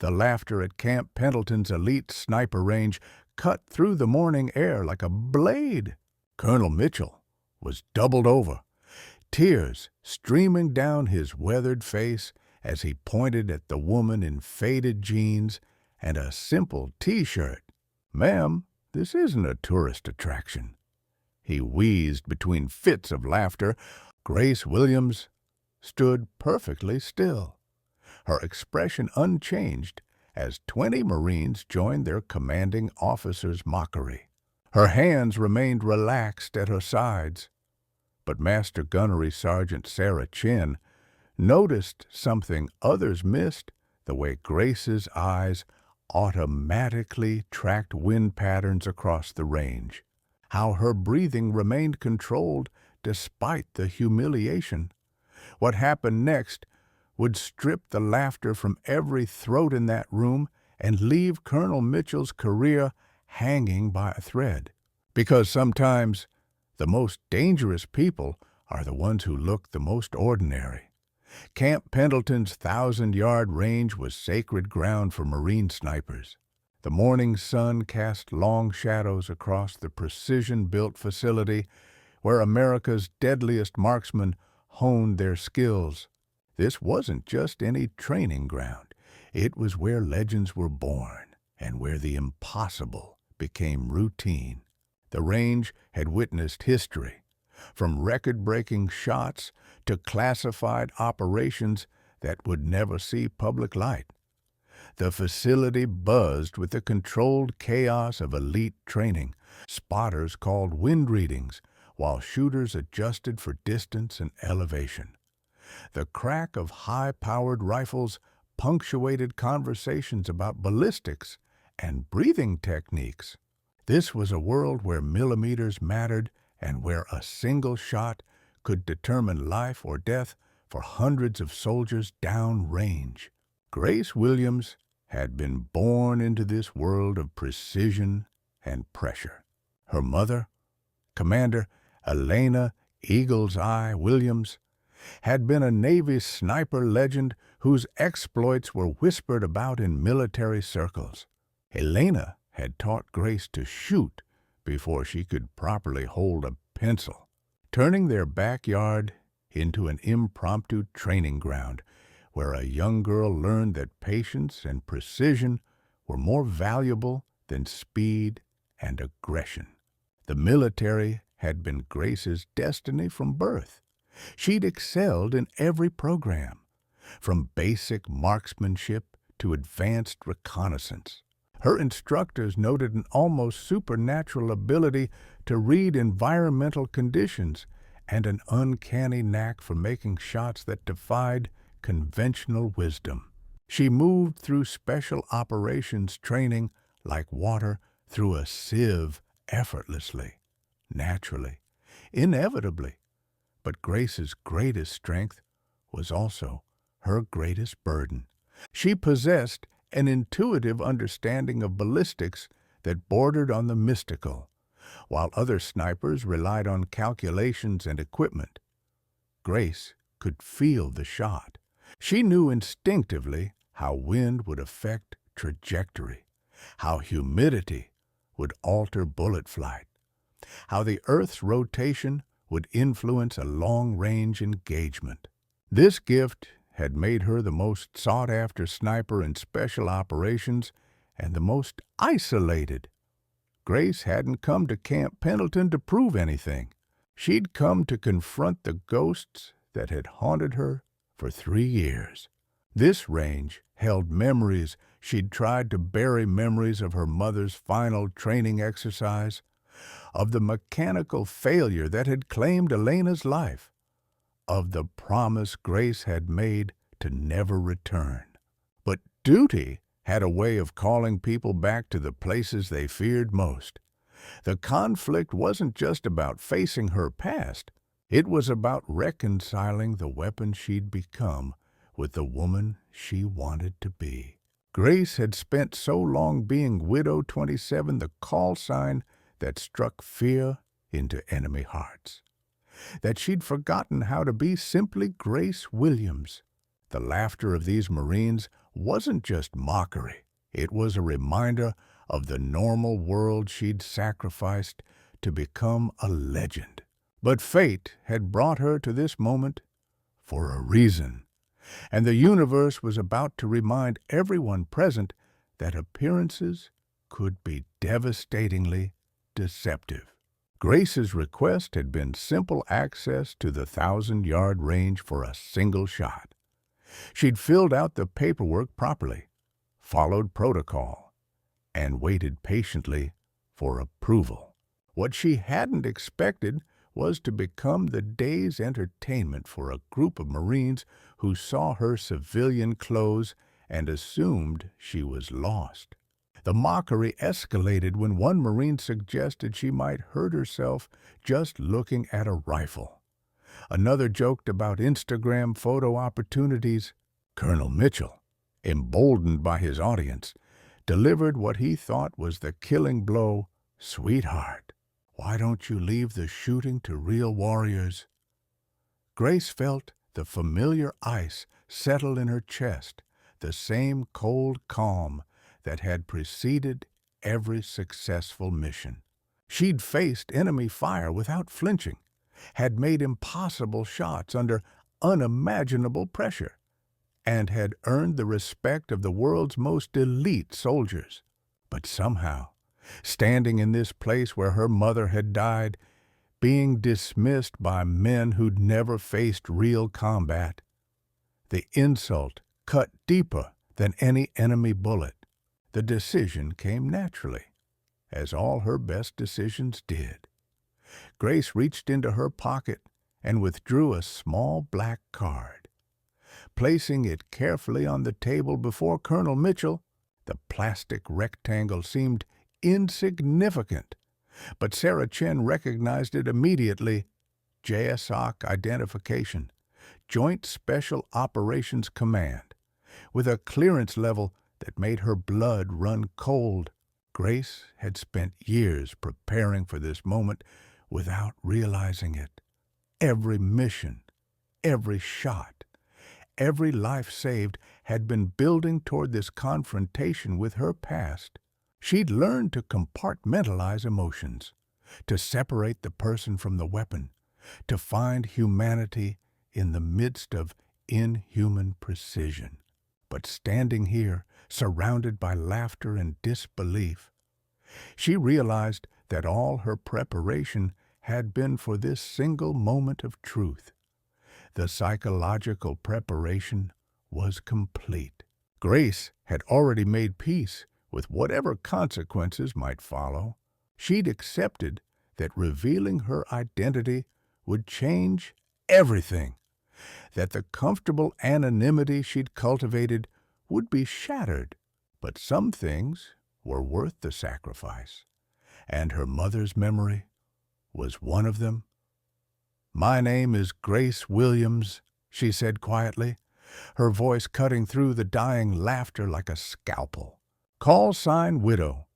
The laughter at Camp Pendleton's elite sniper range cut through the morning air like a blade. Colonel Mitchell was doubled over, tears streaming down his weathered face as he pointed at the woman in faded jeans and a simple T-shirt. "Ma'am, this isn't a tourist attraction." He wheezed between fits of laughter. Grace Williams stood perfectly still, her expression unchanged as 20 Marines joined their commanding officer's mockery. Her hands remained relaxed at her sides, but Master Gunnery Sergeant Sarah Chin noticed something others missed: the way Grace's eyes automatically tracked wind patterns across the range, how her breathing remained controlled despite the humiliation. What happened next would strip the laughter from every throat in that room and leave Colonel Mitchell's career hanging by a thread. Because sometimes the most dangerous people are the ones who look the most ordinary. Camp Pendleton's 1,000-yard range was sacred ground for Marine snipers. The morning sun cast long shadows across the precision-built facility where America's deadliest marksmen honed their skills. This wasn't just any training ground. It was where legends were born and where the impossible became routine. The range had witnessed history, from record-breaking shots to classified operations that would never see public light. The facility buzzed with the controlled chaos of elite training. Spotters called wind readings, while shooters adjusted for distance and elevation. The crack of high-powered rifles punctuated conversations about ballistics and breathing techniques. This was a world where millimeters mattered and where a single shot could determine life or death for hundreds of soldiers downrange. Grace Williams had been born into this world of precision and pressure. Her mother, Commander Elena Eagle's Eye Williams, had been a Navy sniper legend whose exploits were whispered about in military circles. Elena had taught Grace to shoot before she could properly hold a pencil, turning their backyard into an impromptu training ground where a young girl learned that patience and precision were more valuable than speed and aggression. The military had been Grace's destiny from birth. She'd excelled in every program, from basic marksmanship to advanced reconnaissance. Her instructors noted an almost supernatural ability to read environmental conditions and an uncanny knack for making shots that defied conventional wisdom. She moved through special operations training like water through a sieve, effortlessly, naturally, inevitably. But Grace's greatest strength was also her greatest burden. She possessed an intuitive understanding of ballistics that bordered on the mystical. While other snipers relied on calculations and equipment, Grace could feel the shot. She knew instinctively how wind would affect trajectory, how humidity would alter bullet flight, how the Earth's rotation would influence a long-range engagement. This gift had made her the most sought-after sniper in special operations and the most isolated. Grace hadn't come to Camp Pendleton to prove anything. She'd come to confront the ghosts that had haunted her for 3 years. This range held memories she'd tried to bury, memories of her mother's final training exercise, of the mechanical failure that had claimed Elena's life, of the promise Grace had made to never return. But duty had a way of calling people back to the places they feared most. The conflict wasn't just about facing her past. It was about reconciling the weapon she'd become with the woman she wanted to be. Grace had spent so long being Widow 27, the call sign that struck fear into enemy hearts, that she'd forgotten how to be simply Grace Williams. The laughter of these Marines wasn't just mockery. It was a reminder of the normal world she'd sacrificed to become a legend. But fate had brought her to this moment for a reason, and the universe was about to remind everyone present that appearances could be devastatingly deceptive. Grace's request had been simple access to the 1,000-yard range for a single shot. She'd filled out the paperwork properly, followed protocol, and waited patiently for approval. What she hadn't expected was to become the day's entertainment for a group of Marines who saw her civilian clothes and assumed she was lost. The mockery escalated when one Marine suggested she might hurt herself just looking at a rifle. Another joked about Instagram photo opportunities. Colonel Mitchell, emboldened by his audience, delivered what he thought was the killing blow. "Sweetheart, why don't you leave the shooting to real warriors?" Grace felt the familiar ice settle in her chest, the same cold calm that had preceded every successful mission. She'd faced enemy fire without flinching, had made impossible shots under unimaginable pressure, and had earned the respect of the world's most elite soldiers. But somehow, standing in this place where her mother had died, being dismissed by men who'd never faced real combat, the insult cut deeper than any enemy bullet. The decision came naturally, as all her best decisions did. Grace reached into her pocket and withdrew a small black card. Placing it carefully on the table before Colonel Mitchell, the plastic rectangle seemed insignificant, but Sarah Chen recognized it immediately. JSOC identification, Joint Special Operations Command, with a clearance level that made her blood run cold. Grace had spent years preparing for this moment without realizing it. Every mission, every shot, every life saved had been building toward this confrontation with her past. She'd learned to compartmentalize emotions, to separate the person from the weapon, to find humanity in the midst of inhuman precision. But standing here, surrounded by laughter and disbelief, she realized that all her preparation had been for this single moment of truth. The psychological preparation was complete. Grace had already made peace with whatever consequences might follow. She'd accepted that revealing her identity would change everything, that the comfortable anonymity she'd cultivated would be shattered. But some things were worth the sacrifice, and her mother's memory was one of them. "My name is Grace Williams," she said quietly, her voice cutting through the dying laughter like a scalpel. "Call sign Widow,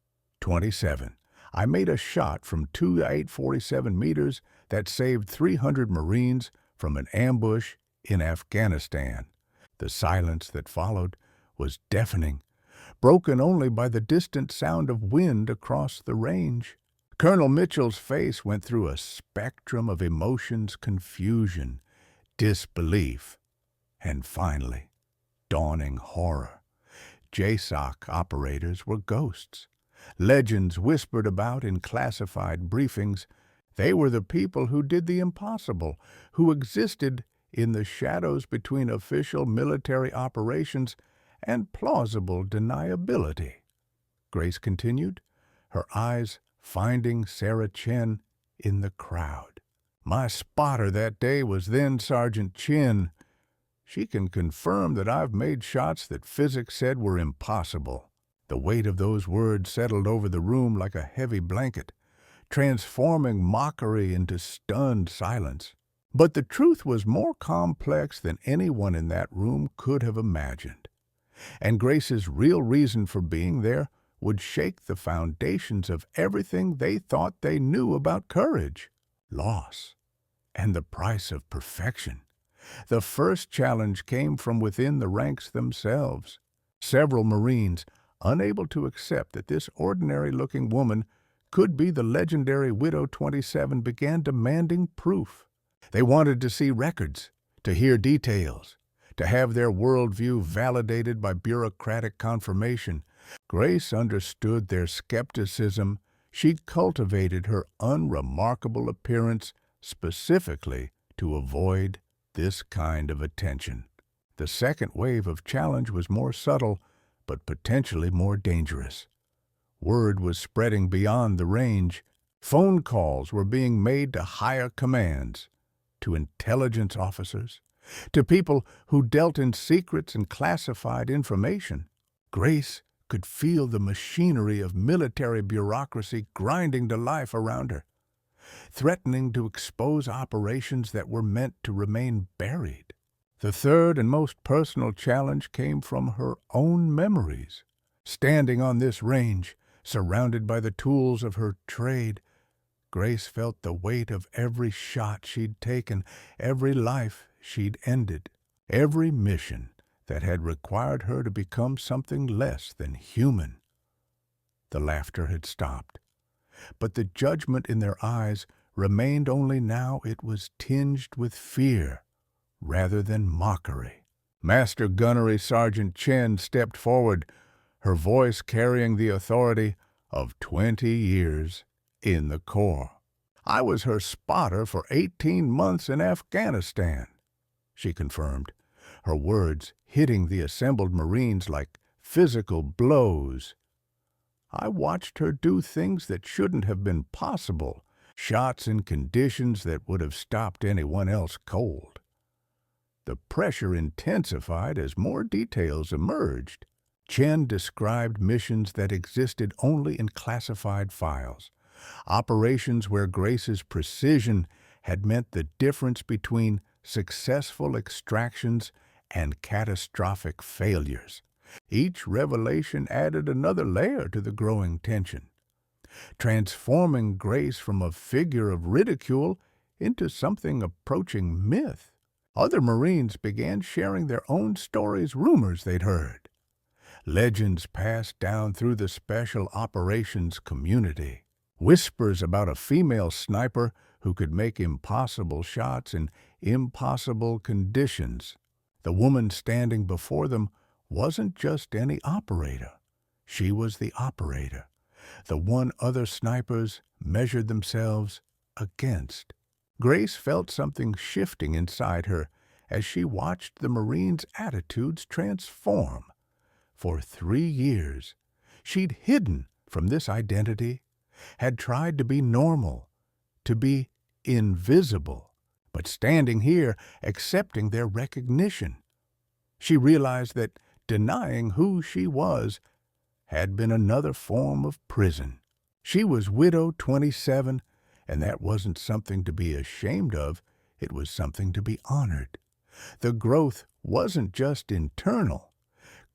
27. I made a shot from 847 meters that saved 300 Marines from an ambush in Afghanistan." The silence that followed was deafening, broken only by the distant sound of wind across the range. Colonel Mitchell's face went through a spectrum of emotions: confusion, disbelief, and finally, dawning horror. JSOC operators were ghosts. Legends whispered about in classified briefings. They were the people who did the impossible, who existed in the shadows between official military operations and plausible deniability. Grace continued, her eyes finding Sarah Chen in the crowd. "My spotter that day was then Sergeant Chin. She can confirm that I've made shots that physics said were impossible." The weight of those words settled over the room like a heavy blanket, transforming mockery into stunned silence. But the truth was more complex than anyone in that room could have imagined. And Grace's real reason for being there would shake the foundations of everything they thought they knew about courage, loss, and the price of perfection. The first challenge came from within the ranks themselves. Several Marines, unable to accept that this ordinary-looking woman could be the legendary Widow 27, began demanding proof. They wanted to see records, to hear details, to have their worldview validated by bureaucratic confirmation. Grace understood their skepticism. She'd cultivated her unremarkable appearance specifically to avoid this kind of attention. The second wave of challenge was more subtle, but potentially more dangerous. Word was spreading beyond the range. Phone calls were being made to higher commands, to intelligence officers, to people who dealt in secrets and classified information. Grace could feel the machinery of military bureaucracy grinding to life around her, threatening to expose operations that were meant to remain buried. The third and most personal challenge came from her own memories. Standing on this range, surrounded by the tools of her trade, Grace felt the weight of every shot she'd taken, every life she'd ended, every mission that had required her to become something less than human. The laughter had stopped, but the judgment in their eyes remained, only now it was tinged with fear rather than mockery. Master Gunnery Sergeant Chen stepped forward, her voice carrying the authority of 20 years in the Corps. "I was her spotter for 18 months in Afghanistan," she confirmed, her words hitting the assembled Marines like physical blows. "I watched her do things that shouldn't have been possible, shots in conditions that would have stopped anyone else cold." The pressure intensified as more details emerged. Chen described missions that existed only in classified files, operations where Grace's precision had meant the difference between successful extractions and catastrophic failures. Each revelation added another layer to the growing tension, transforming Grace from a figure of ridicule into something approaching myth. Other Marines began sharing their own stories, rumors they'd heard, legends passed down through the Special Operations community, whispers about a female sniper who could make impossible shots in impossible conditions. The woman standing before them wasn't just any operator. She was the operator, the one other snipers measured themselves against. Grace felt something shifting inside her as she watched the Marines' attitudes transform. For 3 years, she'd hidden from this identity, had tried to be normal, to be invisible. But standing here, accepting their recognition, she realized that denying who she was had been another form of prison. She was Widow 27, and that wasn't something to be ashamed of, it was something to be honored. The growth wasn't just internal.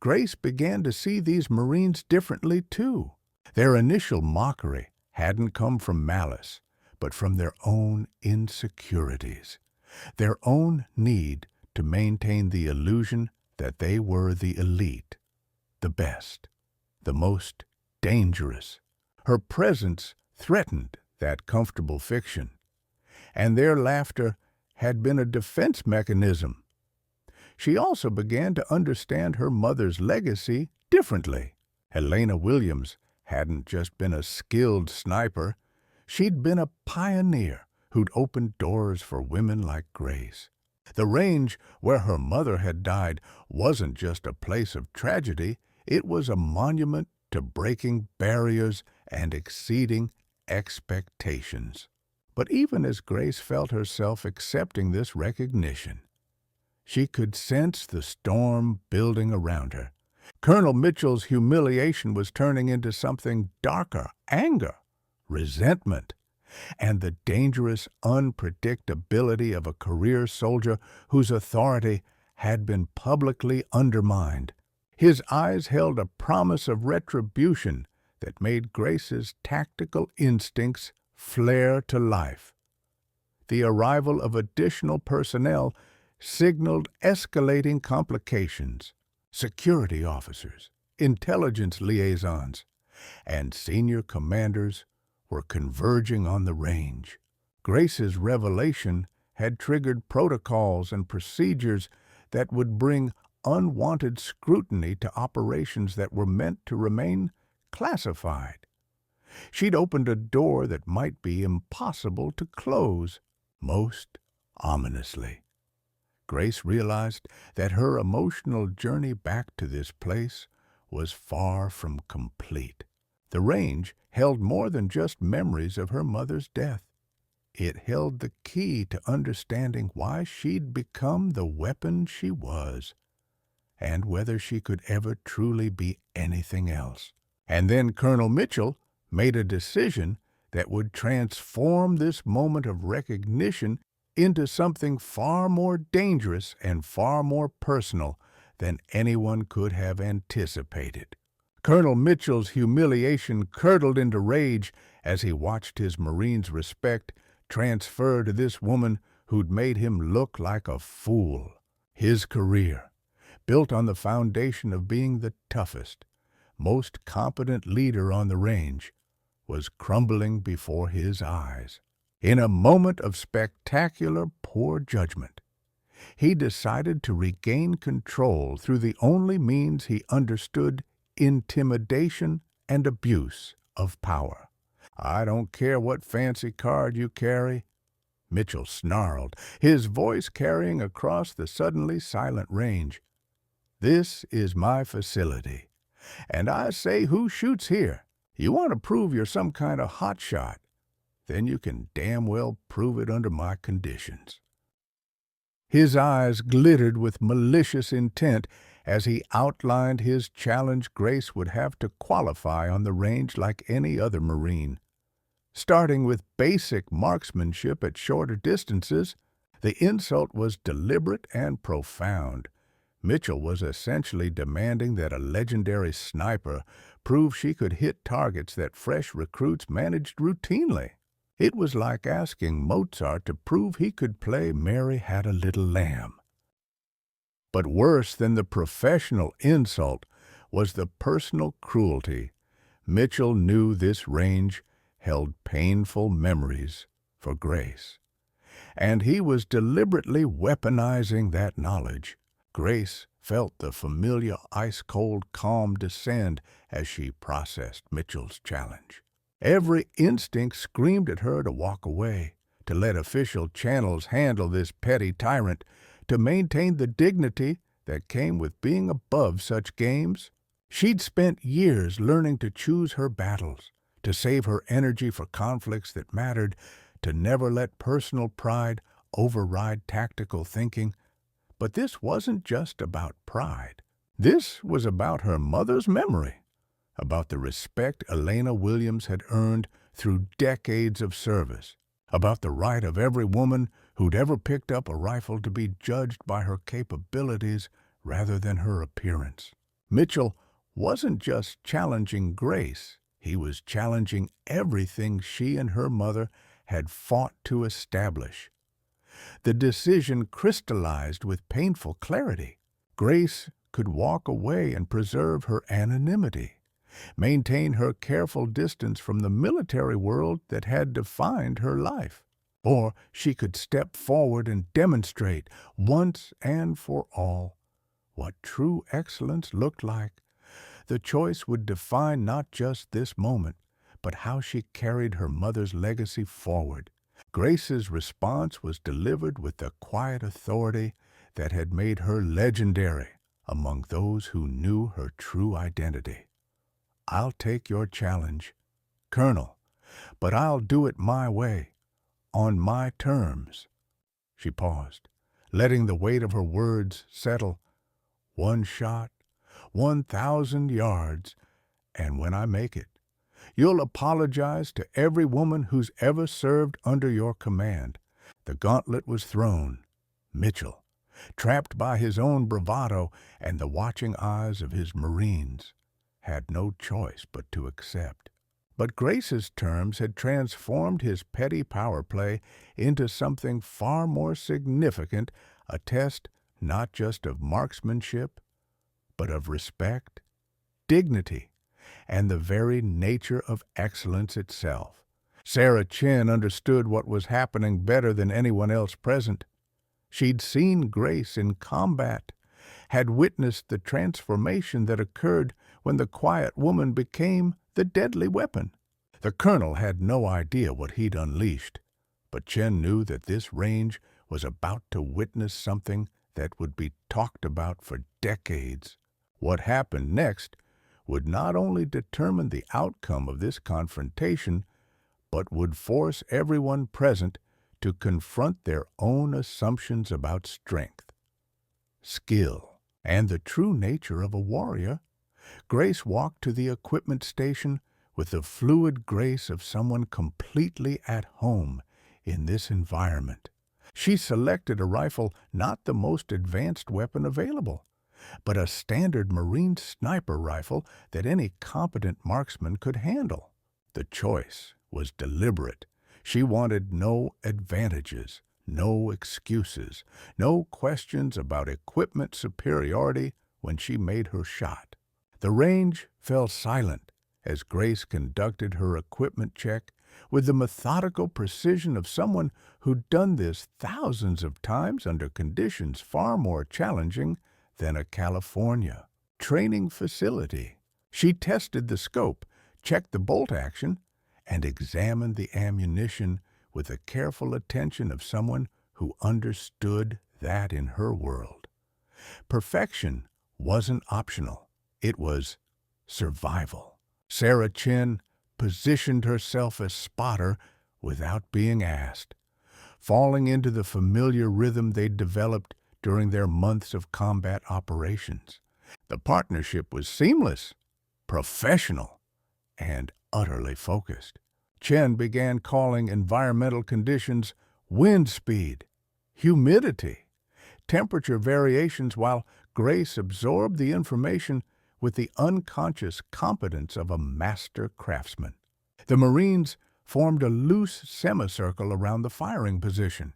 Grace began to see these Marines differently, too. Their initial mockery hadn't come from malice, but from their own insecurities, their own need to maintain the illusion that they were the elite, the best, the most dangerous. Her presence threatened that comfortable fiction, and their laughter had been a defense mechanism. She also began to understand her mother's legacy differently. Helena Williams hadn't just been a skilled sniper, she'd been a pioneer who'd opened doors for women like Grace. The range where her mother had died wasn't just a place of tragedy, it was a monument to breaking barriers and exceeding expectations. But even as Grace felt herself accepting this recognition, she could sense the storm building around her. Colonel Mitchell's humiliation was turning into something darker: anger, resentment, and the dangerous unpredictability of a career soldier whose authority had been publicly undermined. His eyes held a promise of retribution that made Grace's tactical instincts flare to life. The arrival of additional personnel signaled escalating complications. security officers, intelligence liaisons, and senior commanders were converging on the range. Grace's revelation had triggered protocols and procedures that would bring unwanted scrutiny to operations that were meant to remain classified. She'd opened a door that might be impossible to close, most ominously. Grace realized that her emotional journey back to this place was far from complete. The range held more than just memories of her mother's death. It held the key to understanding why she'd become the weapon she was, and whether she could ever truly be anything else. And then Colonel Mitchell made a decision that would transform this moment of recognition into something far more dangerous and far more personal than anyone could have anticipated. Colonel Mitchell's humiliation curdled into rage as he watched his Marine's respect transfer to this woman who'd made him look like a fool. His career, built on the foundation of being the toughest, most competent leader on the range, was crumbling before his eyes. In a moment of spectacular poor judgment, he decided to regain control through the only means he understood: intimidation and abuse of power. "I don't care what fancy card you carry," Mitchell snarled, his voice carrying across the suddenly silent range. "This is my facility, and I say who shoots here. You want to prove you're some kind of hotshot, then you can damn well prove it under my conditions." His eyes glittered with malicious intent as he outlined his challenge. Grace would have to qualify on the range like any other Marine. Starting with basic marksmanship at shorter distances, the insult was deliberate and profound. Mitchell was essentially demanding that a legendary sniper prove she could hit targets that fresh recruits managed routinely. It was like asking Mozart to prove he could play "Mary Had a Little Lamb." But worse than the professional insult was the personal cruelty. Mitchell knew this range held painful memories for Grace, and he was deliberately weaponizing that knowledge. Grace felt the familiar ice-cold calm descend as she processed Mitchell's challenge. Every instinct screamed at her to walk away, to let official channels handle this petty tyrant, to maintain the dignity that came with being above such games. She'd spent years learning to choose her battles, to save her energy for conflicts that mattered, to never let personal pride override tactical thinking. But this wasn't just about pride. This was about her mother's memory, about the respect Elena Williams had earned through decades of service, about the right of every woman who'd ever picked up a rifle to be judged by her capabilities rather than her appearance. Mitchell wasn't just challenging Grace, he was challenging everything she and her mother had fought to establish. The decision crystallized with painful clarity. Grace could walk away and preserve her anonymity, maintain her careful distance from the military world that had defined her life. Or she could step forward and demonstrate, once and for all, what true excellence looked like. The choice would define not just this moment, but how she carried her mother's legacy forward. Grace's response was delivered with the quiet authority that had made her legendary among those who knew her true identity. "I'll take your challenge, Colonel, but I'll do it my way, on my terms." She paused, letting the weight of her words settle. "One shot, 1,000 yards, and when I make it, you'll apologize to every woman who's ever served under your command." The gauntlet was thrown. Mitchell, trapped by his own bravado and the watching eyes of his Marines, had no choice but to accept. But Grace's terms had transformed his petty power play into something far more significant, a test not just of marksmanship, but of respect, dignity, and the very nature of excellence itself. Sarah Chen understood what was happening better than anyone else present. She'd seen Grace in combat, had witnessed the transformation that occurred when the quiet woman became the deadly weapon. The colonel had no idea what he'd unleashed, but Chen knew that this range was about to witness something that would be talked about for decades. What happened next would not only determine the outcome of this confrontation, but would force everyone present to confront their own assumptions about strength, skill, and the true nature of a warrior. Grace walked to the equipment station with the fluid grace of someone completely at home in this environment. She selected a rifle, not the most advanced weapon available, but a standard Marine sniper rifle that any competent marksman could handle. The choice was deliberate. She wanted no advantages, no excuses, no questions about equipment superiority when she made her shot. The range fell silent as Grace conducted her equipment check with the methodical precision of someone who'd done this thousands of times under conditions far more challenging than a California training facility. She tested the scope, checked the bolt action, and examined the ammunition with the careful attention of someone who understood that in her world, perfection wasn't optional. It was survival. Sarah Chen positioned herself as spotter without being asked, falling into the familiar rhythm they'd developed during their months of combat operations. The partnership was seamless, professional, and utterly focused. Chen began calling environmental conditions wind speed, humidity, temperature variations, while Grace absorbed the information with the unconscious competence of a master craftsman. The Marines formed a loose semicircle around the firing position,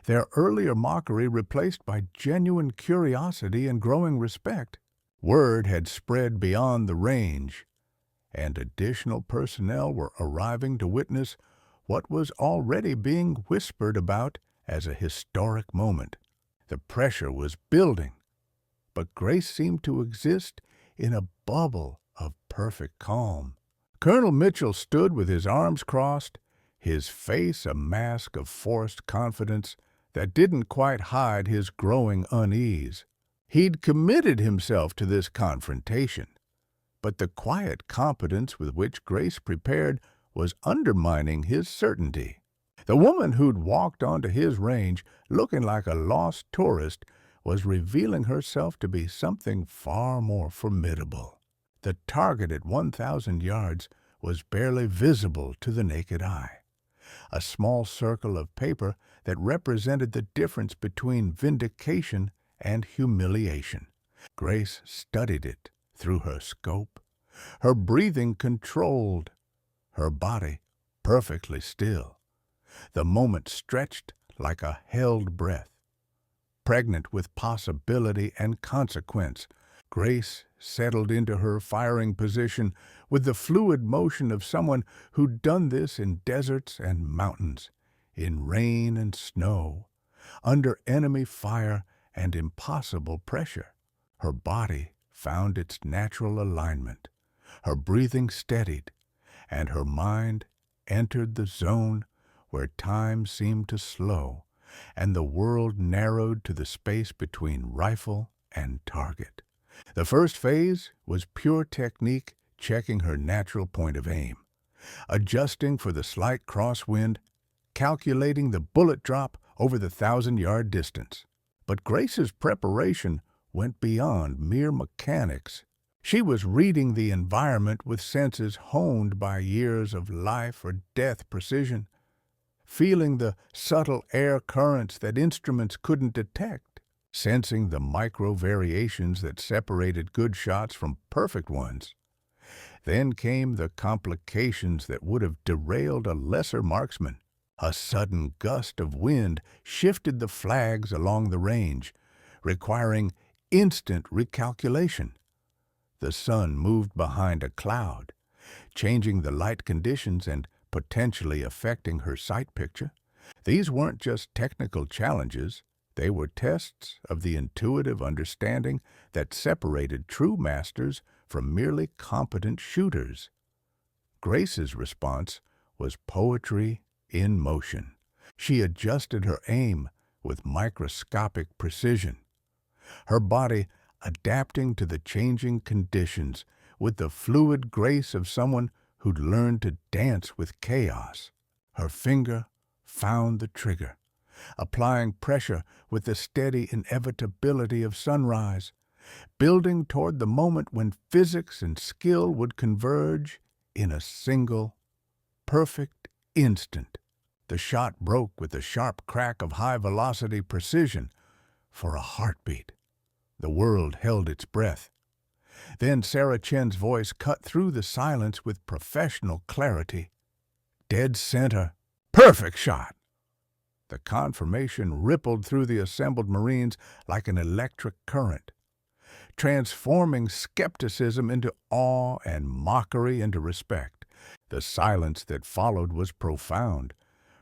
their earlier mockery replaced by genuine curiosity and growing respect. Word had spread beyond the range, and additional personnel were arriving to witness what was already being whispered about as a historic moment. The pressure was building, but Grace seemed to exist in a bubble of perfect calm. Colonel Mitchell stood with his arms crossed, his face a mask of forced confidence that didn't quite hide his growing unease. He'd committed himself to this confrontation, but the quiet competence with which Grace prepared was undermining his certainty. The woman who'd walked onto his range looking like a lost tourist was revealing herself to be something far more formidable. The target at 1,000 yards was barely visible to the naked eye, a small circle of paper that represented the difference between vindication and humiliation. Grace studied it through her scope, her breathing controlled, her body perfectly still. The moment stretched like a held breath. Pregnant with possibility and consequence, Grace settled into her firing position with the fluid motion of someone who'd done this in deserts and mountains, in rain and snow, under enemy fire and impossible pressure. Her body found its natural alignment, her breathing steadied, and her mind entered the zone where time seemed to slow and the world narrowed to the space between rifle and target. The first phase was pure technique, checking her natural point of aim, adjusting for the slight crosswind, calculating the bullet drop over the 1,000-yard distance. But Grace's preparation went beyond mere mechanics. She was reading the environment with senses honed by years of life or death precision, feeling the subtle air currents that instruments couldn't detect, sensing the micro variations that separated good shots from perfect ones. Then came the complications that would have derailed a lesser marksman. A sudden gust of wind shifted the flags along the range, requiring instant recalculation. The sun moved behind a cloud, changing the light conditions and potentially affecting her sight picture. These weren't just technical challenges, they were tests of the intuitive understanding that separated true masters from merely competent shooters. Grace's response was poetry in motion. She adjusted her aim with microscopic precision, her body adapting to the changing conditions with the fluid grace of someone who'd learned to dance with chaos. Her finger found the trigger, applying pressure with the steady inevitability of sunrise, building toward the moment when physics and skill would converge in a single, perfect instant. The shot broke with the sharp crack of high-velocity precision for a heartbeat. The world held its breath. Then Sarah Chen's voice cut through the silence with professional clarity. Dead center. Perfect shot! The confirmation rippled through the assembled Marines like an electric current, transforming skepticism into awe and mockery into respect. The silence that followed was profound,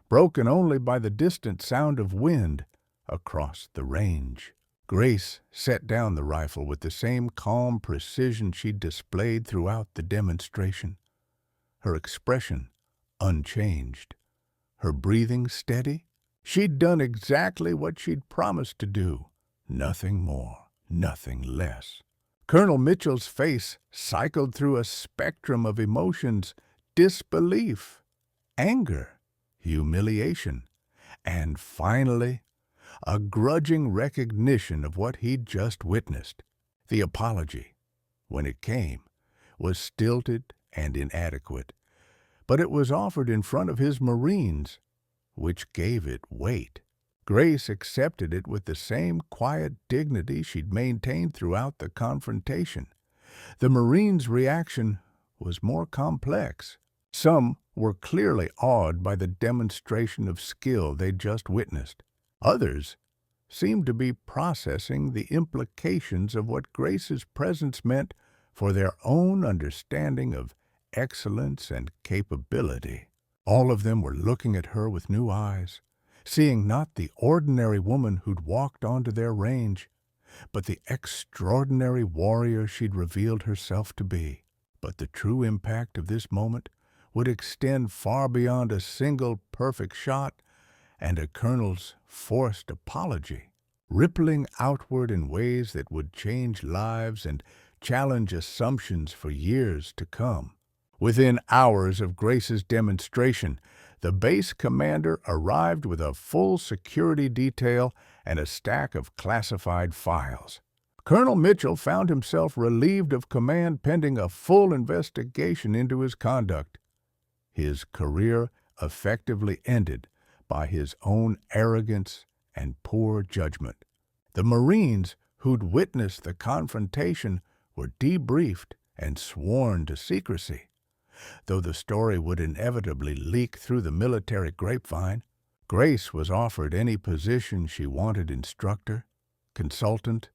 broken only by the distant sound of wind across the range. Grace set down the rifle with the same calm precision she'd displayed throughout the demonstration, her expression unchanged, her breathing steady. She'd done exactly what she'd promised to do, nothing more, nothing less. Colonel Mitchell's face cycled through a spectrum of emotions: disbelief, anger, humiliation, and finally, a grudging recognition of what he'd just witnessed. The apology, when it came, was stilted and inadequate, but it was offered in front of his Marines, which gave it weight. Grace accepted it with the same quiet dignity she'd maintained throughout the confrontation. The Marines' reaction was more complex. Some were clearly awed by the demonstration of skill they'd just witnessed. Others seemed to be processing the implications of what Grace's presence meant for their own understanding of excellence and capability. All of them were looking at her with new eyes, seeing not the ordinary woman who'd walked onto their range, but the extraordinary warrior she'd revealed herself to be. But the true impact of this moment would extend far beyond a single perfect shot and a colonel's forced apology, rippling outward in ways that would change lives and challenge assumptions for years to come. Within hours of Grace's demonstration, the base commander arrived with a full security detail and a stack of classified files. Colonel Mitchell found himself relieved of command pending a full investigation into his conduct. His career effectively ended by his own arrogance and poor judgment. The Marines who'd witnessed the confrontation were debriefed and sworn to secrecy. Though the story would inevitably leak through the military grapevine, Grace was offered any position she wanted: instructor, consultant,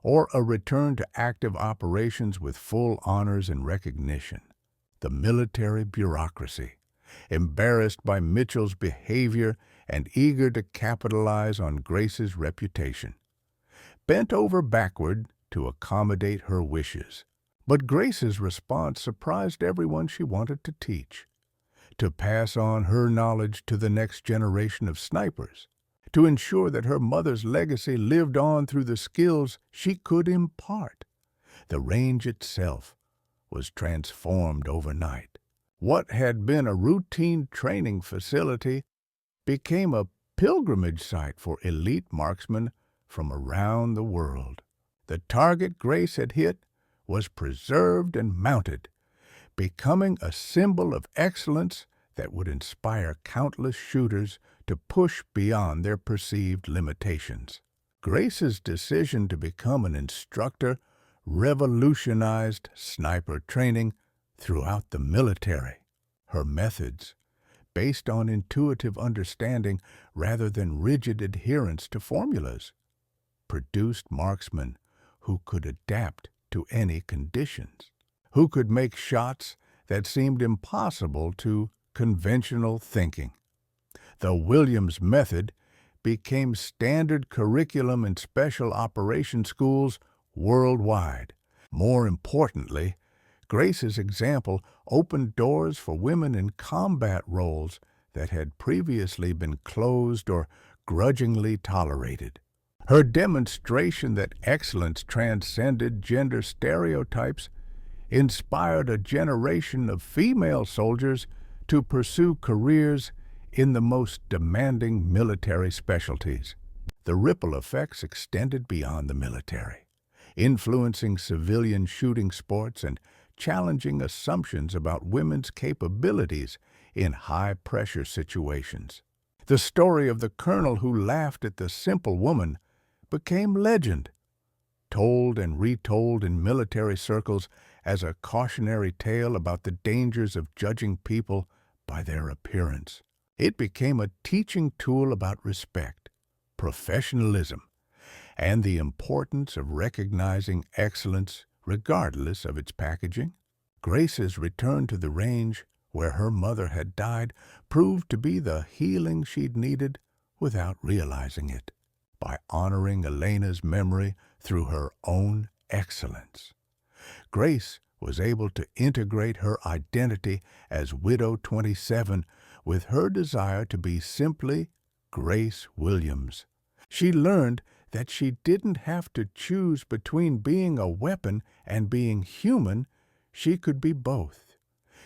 or a return to active operations with full honors and recognition. The military bureaucracy, embarrassed by Mitchell's behavior and eager to capitalize on Grace's reputation, bent over backward to accommodate her wishes. But Grace's response surprised everyone she wanted to teach: to pass on her knowledge to the next generation of snipers, to ensure that her mother's legacy lived on through the skills she could impart. The range itself was transformed overnight. What had been a routine training facility became a pilgrimage site for elite marksmen from around the world. The target Grace had hit was preserved and mounted, becoming a symbol of excellence that would inspire countless shooters to push beyond their perceived limitations. Grace's decision to become an instructor revolutionized sniper training throughout the military. Her methods, based on intuitive understanding rather than rigid adherence to formulas, produced marksmen who could adapt to any conditions, who could make shots that seemed impossible to conventional thinking. The Williams method became standard curriculum in special operations schools worldwide. More importantly, Grace's example opened doors for women in combat roles that had previously been closed or grudgingly tolerated. Her demonstration that excellence transcended gender stereotypes inspired a generation of female soldiers to pursue careers in the most demanding military specialties. The ripple effects extended beyond the military, influencing civilian shooting sports and challenging assumptions about women's capabilities in high-pressure situations. The story of the colonel who laughed at the simple woman became legend, told and retold in military circles as a cautionary tale about the dangers of judging people by their appearance. It became a teaching tool about respect, professionalism, and the importance of recognizing excellence regardless of its packaging. Grace's return to the range where her mother had died proved to be the healing she'd needed without realizing it. By honoring Elena's memory through her own excellence, Grace was able to integrate her identity as Widow 27 with her desire to be simply Grace Williams. She learned that she didn't have to choose between being a weapon and being human. She could be both,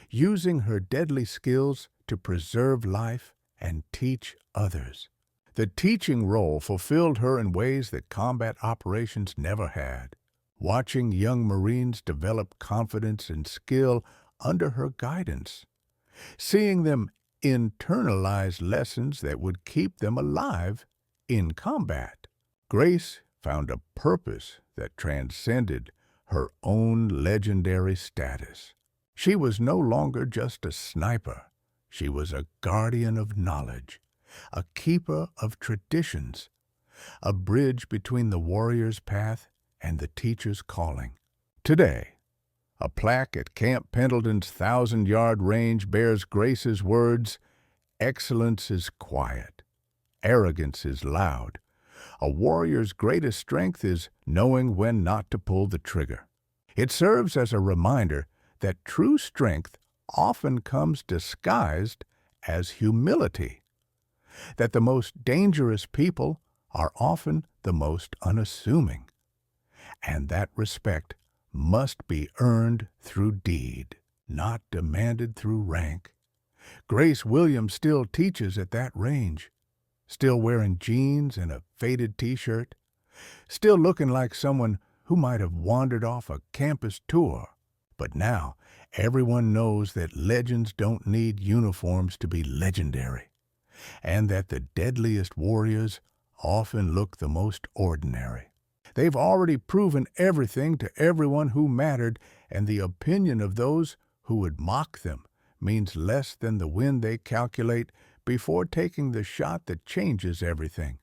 using her deadly skills to preserve life and teach others. The teaching role fulfilled her in ways that combat operations never had. Watching young Marines develop confidence and skill under her guidance, seeing them internalize lessons that would keep them alive in combat. Grace found a purpose that transcended her own legendary status. She was no longer just a sniper. She was a guardian of knowledge, a keeper of traditions, a bridge between the warrior's path and the teacher's calling. Today, a plaque at Camp Pendleton's 1,000-yard range bears Grace's words, "Excellence is quiet. Arrogance is loud. A warrior's greatest strength is knowing when not to pull the trigger." It serves as a reminder that true strength often comes disguised as humility, that the most dangerous people are often the most unassuming, and that respect must be earned through deed, not demanded through rank. Grace Williams still teaches at that range, still wearing jeans and a faded t-shirt, still looking like someone who might have wandered off a campus tour. But now, everyone knows that legends don't need uniforms to be legendary, and that the deadliest warriors often look the most ordinary. They've already proven everything to everyone who mattered, and the opinion of those who would mock them means less than the win they calculate before taking the shot that changes everything.